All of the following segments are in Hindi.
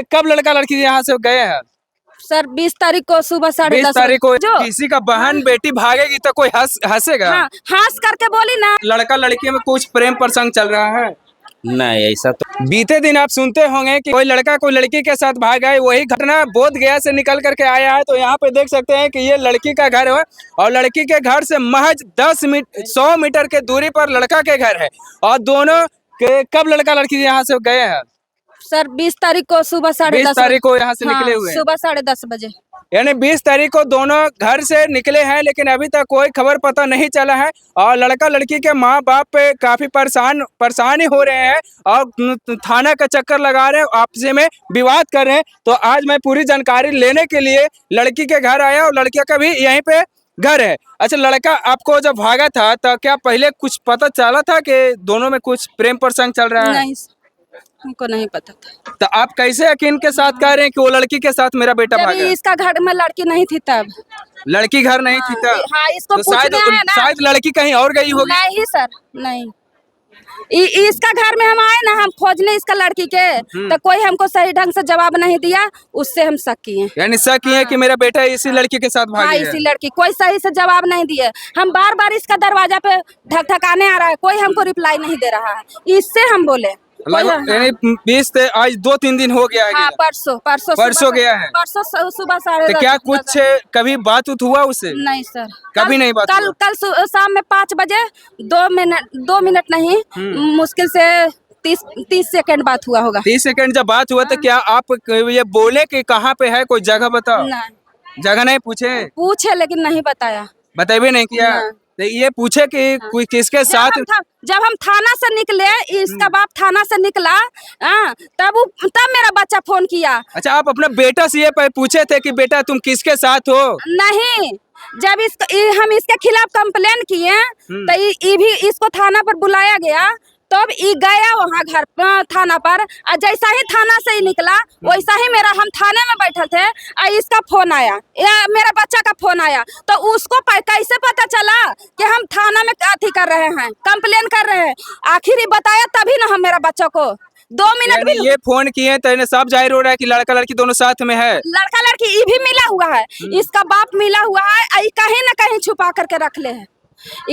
कब लड़का लड़की यहाँ से गए हैं? सर 20 तारीख को सुबह 10:30 20 तारीख को। जो किसी का बहन बेटी भागेगी तो कोई हंसेगा? हाँ, हंस करके बोली ना। लड़का लड़की में कुछ प्रेम प्रसंग चल रहा है? नहीं, ऐसा तो बीते दिन आप सुनते होंगे कि कोई लड़का कोई लड़की के साथ भाग गए। वही घटना बोधगया से निकल करके आया है। तो यहाँ पे देख सकते हैं कि ये लड़की का घर है और लड़की के घर से महज 100 मीटर के दूरी पर लड़का के घर है। और दोनों कब लड़का लड़की यहाँ से गए हैं? सर 20 तारीख को सुबह 10:30 20 तारीख को यहाँ से निकले हुए हैं। सुबह 10:30 बजे। यानी 20 तारीख को दोनों घर से निकले हैं, लेकिन अभी तक कोई खबर पता नहीं चला है। और लड़का लड़की के माँ बाप पे काफी परेशानी हो रहे हैं और थाना का चक्कर लगा रहे हैं, आपस में विवाद कर रहे हैं। तो आज मैं पूरी जानकारी लेने के लिए लड़की के घर आया और लड़किया का भी यहीं पे घर है। अच्छा, लड़का आपको जब भागा था तो क्या पहले कुछ पता चला था कि दोनों में कुछ प्रेम प्रसंग चल रहा है? नहीं, हमको नहीं पता था। तो आप कैसे यकीन के साथ कह रहे हैं कि वो लड़की के साथ मेरा बेटा भागा? इसका घर में लड़की नहीं थी तब। लड़की घर नहीं थी तब? हाँ, इसको तो पूछने आए ना। शायद लड़की कहीं और गई होगी। नहीं सर, नहीं। इसका घर में हम आए ना, हम खोजने इसका लड़की के, तो कोई हमको सही ढंग से जवाब नहीं दिया। उससे हम शक किए। यानी शक किए कि मेरा बेटा इसी लड़की के साथ भागा है? इसी लड़की, कोई सही से जवाब नहीं दिए। हम बार बार इसका दरवाजा पे ठकठकाने आ रहा है, कोई हमको रिप्लाई नहीं दे रहा है। इससे हम बोले यानी 20 से आज 2-3 दिन हो गया है। हाँ, परसों गया है। परसों सुबह 10:30। तो क्या कुछ कभी बात हुआ उससे? नहीं सर, कभी नहीं बात हुआ। कल शाम में 5 बजे 2 मिनट नहीं, मुश्किल से 30 सेकंड बात हुआ होगा। 30 सेकंड जब बात हुआ तो क्या आप ये बोले कि कहाँ पे है, कोई जगह बताओ? नहीं, जगह नहीं पूछे लेकिन नहीं बताया। बताइए नहीं किया। तो ये पूछे कि कोई किसके साथ? जब हम थाना से निकले, इसका बाप थाना से निकला, तब मेरा बच्चा फोन किया। अच्छा, आप अपना बेटा से ये पूछे थे कि बेटा तुम किसके साथ हो? नहीं, जब हम इसके खिलाफ कंप्लेन किए तो इसको थाना पर बुलाया गया। तब गया वहाँ घर थाना पर। जैसा ही थाना से ही निकला वैसा ही हम थाने में बैठे थे और इसका फोन आया, मेरा बच्चा का फोन आया। तो उसको कैसे पता चला कि हम थाना में अथी कर रहे हैं, कंप्लेन कर रहे हैं? आखिर बताया तभी ना हम मेरा बच्चा को 2 मिनट भी। ये फोन किए तो सब जाहिर हो रहा है कि लड़का लड़की दोनों साथ में है। लड़का लड़की ये भी मिला हुआ है, इसका बाप मिला हुआ है। कहीं ना कहीं छुपा करके रख ले है,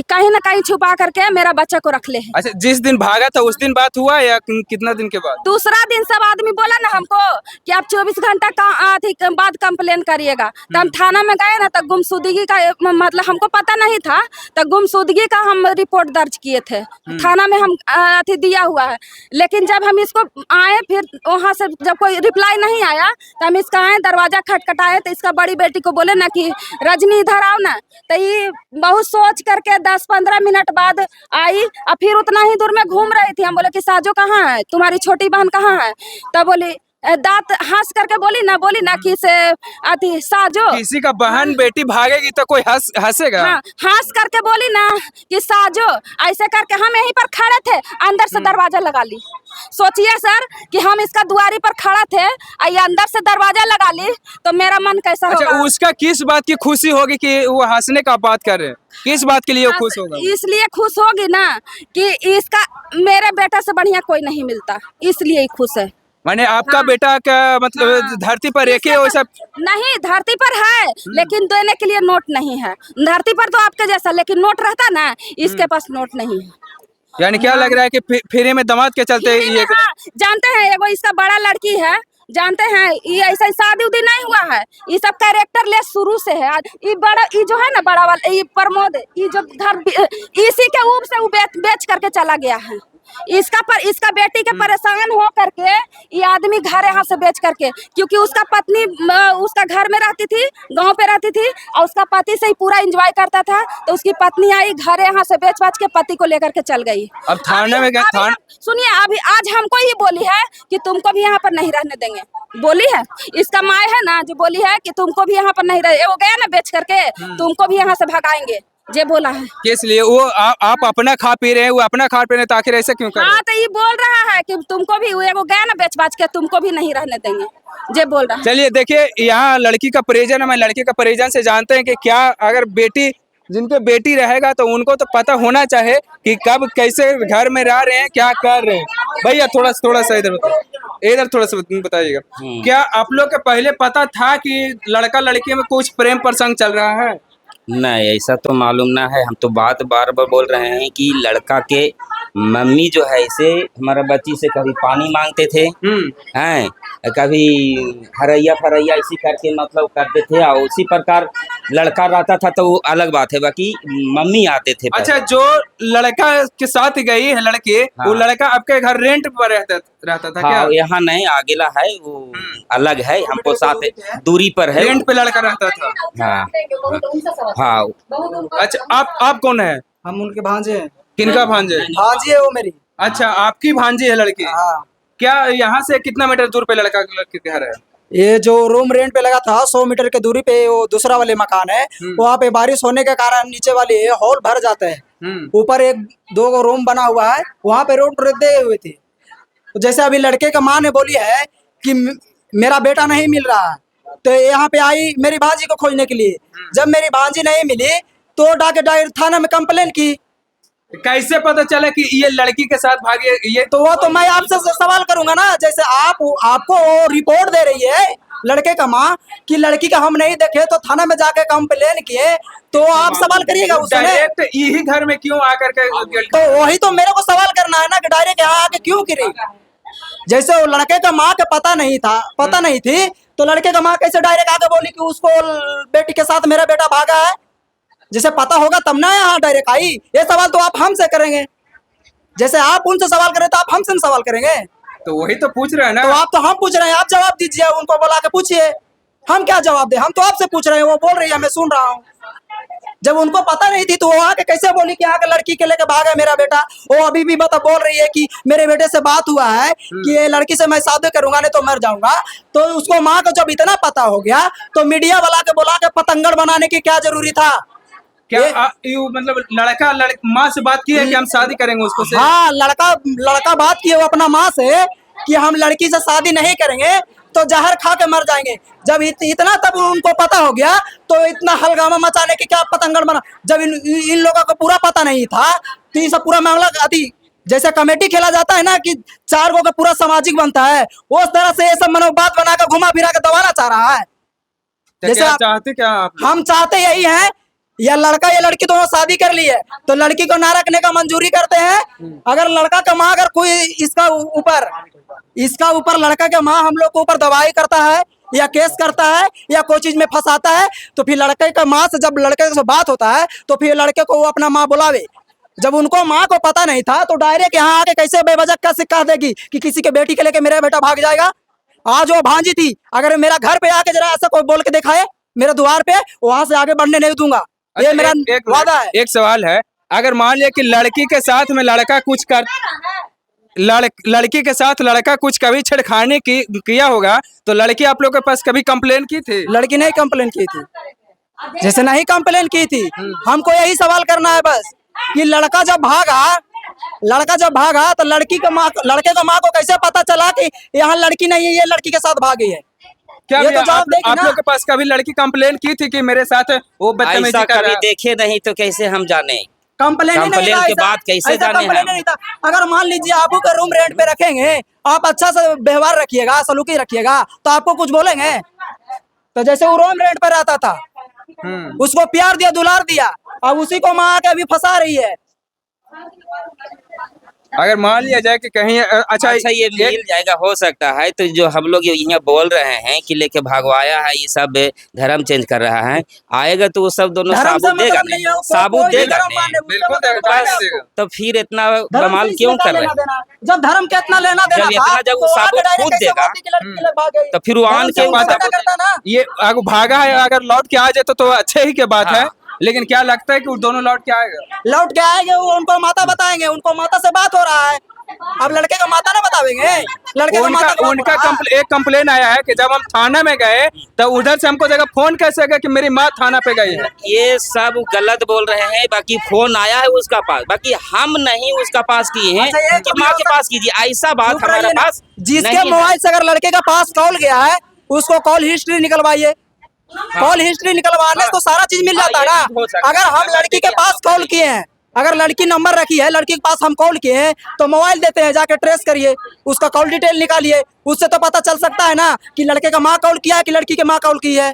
कहीं ना कहीं छुपा करके मेरा बच्चा को रख ले है। अच्छा, जिस दिन भागा था उस दिन बात हुआ या कितना दिन के बाद? दूसरा दिन सब आदमी बोला ना हमको कि आप 24 घंटा का बाद कंप्लेन करिएगा। तो हम थाना में गए ना, तो गुमशुदगी का मतलब हमको पता नहीं था, तो गुमशुदगी का हम रिपोर्ट दर्ज किए थे थाना में। हम अथी दिया हुआ है। लेकिन जब हम इसको आए, फिर वहाँ से जब कोई रिप्लाई नहीं आया तो हम इसका आए, दरवाजा खटखटाए तो इसका बड़ी बेटी को बोले ना कि रजनी इधर आओ ना। तो ये बहुत सोच करके 10-15 मिनट बाद आई और फिर उतना ही दूर में घूम रही थी। हम बोले कि साजो कहाँ है, तुम्हारी छोटी बहन कहाँ है? तब बोली, दांत हंस करके बोली ना कि से अथी साजो। किसी का बहन बेटी भागेगी तो कोई हंसेगा? हाँ, हंस करके बोली ना कि साजो। ऐसे करके हम यहीं पर खड़े थे, अंदर से दरवाजा लगा ली। सोचिए सर कि हम इसका दुआरी पर खड़ा थे और ये अंदर से दरवाजा लगा ली, तो मेरा मन कैसा होगा? अच्छा, उसका किस बात की खुशी होगी कि वो हंसने का बात कर रहे हैं? किस बात के लिए वो खुश होगा? इसलिए खुश होगी ना कि इसका मेरे बेटा से बढ़िया कोई नहीं मिलता, इसलिए ही खुश है। माने आपका बेटा का मतलब धरती पर एक ही वैसा नहीं, धरती पर है लेकिन देने के लिए नोट नहीं है। धरती पर तो आपके जैसा, लेकिन नोट रहता ना, इसके पास नोट नहीं है। यानी क्या लग रहा है कि फ्री में दामाद के चलते ये? जानते हैं, एगो इसका बड़ा लड़की है, जानते हैं ये ऐसा शादी उदी नहीं हुआ है। ये सब कैरेक्टर ले शुरू से है। ये बड़ा, ये जो है ना बड़ा वाला, ये प्रमोद, ये जो घर इसी के ऊप से बेच करके चला गया है। इसका बेटी के परेशान हो करके ये आदमी घर यहाँ से बेच करके, क्योंकि उसका पत्नी उसका घर में रहती थी, गांव पे रहती थी और उसका पति से ही पूरा एंजॉय करता था। तो उसकी पत्नी आई, घर यहाँ से बेच बाच के पति को लेकर के चल गई। अब थाने में गए। सुनिए, अभी आज हमको ही बोली है कि तुमको भी यहाँ पर नहीं रहने देंगे। बोली है, इसका माँ है ना जो बोली है कि तुमको भी यहाँ पर नहीं रहे, वो गया ना बेच करके, तुमको भी यहाँ से भगाएंगे, जे बोला है। किस लिए? वो आप अपना खा पी रहे हैं, वो अपना खा पी रहे हैं, तो आखिर ऐसे क्यों कर रहे हैं? हाँ, तो ये बोल रहा है कि तुमको भी, वो गया ना बेच बाच के, तुमको भी नहीं रहने देंगे, जे बोल रहा है। चलिए देखिए, यहाँ लड़की का परिजन है, मैं लड़के का परिजन से जानते हैं कि क्या अगर बेटी, जिनके बेटी रहेगा तो उनको तो पता होना चाहिए कि कब कैसे घर में रह रहे हैं, क्या कर रहे हैं। भैया थोड़ा सा इधर बताओ, इधर थोड़ा सा बताइएगा। क्या आप लोग के पहले पता था कि लड़का लड़की में कुछ प्रेम प्रसंग चल रहा है? नहीं, ऐसा तो मालूम ना है। हम तो बात बार बार बोल रहे हैं कि लड़का के मम्मी जो है इसे हमारा बच्ची से कभी पानी मांगते थे हैं, कभी हरैया फरैया इसी करके मतलब करते थे, और उसी प्रकार लड़का रहता था तो वो अलग बात है, बाकी मम्मी आते थे अच्छा, जो लड़का के साथ गई है लड़की, वो हाँ। लड़का आपके घर रेंट पर रहता था क्या? हाँ, यहाँ नहीं, अकेला है वो, अलग है, हमको साथ दूरी पर है। रेंट पे लड़का रहता था। हाँ हाँ। अच्छा, आप कौन है? हम उनके भांजे हैं। किनका भांजे? भांजी है वो मेरी। अच्छा, आपकी भांजी है लड़की। हाँ। क्या यहाँ से कितना मीटर दूर पे लड़की के घर है? ये जो रूम रेंट पे लगा था 100 मीटर के दूरी पे वो दूसरा वाले मकान है। वहाँ पे बारिश होने के कारण नीचे वाली हॉल भर जाता है। ऊपर एक दो रूम बना हुआ है, वहाँ पे रोड दे हुए थे। तो जैसे अभी लड़के का माँ ने बोली है कि मेरा बेटा नहीं मिल रहा है, तो यहाँ पे आई मेरी भांजी को खोजने के लिए। जब मेरी भांजी नहीं मिली तो डायरेक्ट थाना में कंप्लेन की। कैसे पता चला कि ये लड़की के साथ भागे? ये तो वो तो मैं आपसे सवाल करूंगा ना, जैसे आपको रिपोर्ट दे रही है लड़के का माँ कि लड़की का हम नहीं देखे, तो थाना में जाके कंप्लेन किए, तो आप सवाल करिएगा उससे। डायरेक्ट यही घर में क्यों आकर के? तो वही तो मेरे को सवाल करना है ना कि डायरेक्ट यहाँ आके क्यों गिरी। जैसे वो लड़के का माँ का पता नहीं थी, तो लड़के का माँ कैसे डायरेक्ट आके बोली कि उसको बेटी के साथ मेरा बेटा भागा है? जैसे पता होगा तब ना यहाँ डायरेक्ट आई। ये सवाल तो आप हमसे करेंगे, जैसे आप उनसे सवाल करें तो आप हमसे सवाल करेंगे। तो वही तो पूछ रहे हैं ना। तो आप तो हम पूछ रहे हैं, आप जवाब दीजिए, उनको बुला के पूछिए। हम क्या जवाब दे? हम तो आपसे पूछ रहे हैं, वो बोल रही है मैं सुन रहा हूँ। जब उनको पता नहीं थी तो वो आके कैसे बोली कि आके लड़की के लेके भागा मेरा बेटा? वो अभी भी बोल रही है कि मेरे बेटे से बात हुआ है कि ये लड़की से मैं शादी करूंगा, नहीं तो मर जाऊंगा। तो उसको माँ को जब इतना पता हो गया तो मीडिया वाला के बुला के पतंगड़ बनाने की क्या जरूरी था? क्या मतलब लड़का माँ से बात की है कि हम शादी करेंगे उसको से? हाँ, लड़का बात किए वो अपना माँ से कि हम लड़की से शादी नहीं करेंगे तो जहर खा के मर जाएंगे। जब इतना तब उनको पता हो गया तो इतना हलगामा मचाने की क्या पतंगड़ बना? जब इन लोगों को पूरा पता नहीं था तो ये सब पूरा मामला अति जैसे कमेटी खेला जाता है ना कि 4 गो का पूरा सामाजिक बनता है, उस तरह से ये सब मनोबात बनाकर घुमा फिरा के दबाना चाह रहा है। जैसे आप चाहते क्या? हम चाहते यही है, या लड़का या लड़की दोनों शादी कर ली है तो लड़की को ना रखने का मंजूरी करते हैं। अगर लड़का का माँ अगर कोई इसका ऊपर लड़का का माँ हम लोग के ऊपर दवाई करता है या केस करता है या कोई चीज में फंसाता है, तो फिर लड़के का माँ से जब लड़के से बात होता है तो फिर लड़के को वो अपना माँ बुलावे। जब उनको माँ को पता नहीं था तो डायरेक्ट यहाँ आके कैसे बेवजह कैसे कह देगी कि किसी के बेटी के लेके मेरा बेटा भाग जाएगा? आज वो भांजी थी, अगर मेरा घर पे आके जरा ऐसा कोई बोल के दिखाए मेरे द्वार पे, वहां से आगे बढ़ने नहीं दूंगा। ये मेरा वादा है। एक सवाल है, अगर मान लिया कि लड़की के साथ में लड़की के साथ लड़का कुछ कभी छेड़खानी किया होगा तो लड़की आप लोग के पास कभी कंप्लेन की थी? लड़की नहीं कंप्लेन की थी, जैसे नहीं कंप्लेन की थी। हमको यही सवाल करना है बस कि लड़का जब भागा तो लड़के का माँ को कैसे पता चला कि यहाँ लड़की नहीं है, ये लड़की के साथ भागी है? क्या ये तो जवाब देगी आप ना। लोग के पास कभी लड़की कंप्लेन की थी कि मेरे साथ वो बदतमीजी ऐसा कर कभी रहा? देखे नहीं तो कैसे हम जाने? कंप्लेन के बाद कैसे जाने हम? नहीं था। अगर मान लीजिए आपको का रूम रेंट पे रखेंगे, आप अच्छा से व्यवहार रखिएगा, सलूकी रखिएगा, तो आपको कुछ बोलेंगे? तो जैसे वो रूम रेंट पे रहता था, उसको प्यार दिया, दुलार दिया, अब उसी को माँ आके अभी फंसा रही है। अगर मान लिया जाए कि कहीं अच्छा ये मिल जाएगा, हो सकता है। तो जो हम लोग यहाँ बोल रहे हैं कि लेके भागवाया है, ये सब धर्म चेंज कर रहा है, आएगा तो वो सब दोनों साबुत देगा नहीं, साबुत देगा नहीं। बिल्कुल देगा। तो फिर इतना बवाल क्यों कर रहे हैं? जब धर्म के इतना लेना देना था, जब वो साबुत खुद देगा तो फिर वो आन के ये भागा है, अगर लौट के आ जाए तो अच्छे ही के बात है, लेकिन क्या लगता है कि वो दोनों लौट के आएंगे? वो उनको माता बताएंगे, उनको माता से बात हो रहा है। अब लड़के का माता ना बतावेंगे, लड़के का माता उनका एक कंप्लेन आया है कि जब हम थाना में गए तो उधर से हमको जगह फोन कैसे गया कि मेरी माँ थाना पे गई है। ये सब गलत बोल रहे हैं। बाकी फोन आया है उसका पास, बाकी हम नहीं उसका पास किए हैं कि माँ के पास कीजिए, ऐसा बात हमारे पास। जिसके मोबाइल से अगर लड़के का पास कॉल गया है उसको कॉल हिस्ट्री निकलवाइए। कॉल हिस्ट्री निकलवाने से तो सारा चीज मिल जाता है ना। अगर हम लड़की के पास कॉल किए हैं, अगर लड़की नंबर रखी है, लड़की के पास हम कॉल किए हैं तो मोबाइल देते हैं, जाके ट्रेस करिए, उसका कॉल डिटेल निकालिए, उससे तो पता चल सकता है ना कि लड़के का माँ कॉल किया है कि लड़की के माँ कॉल की है।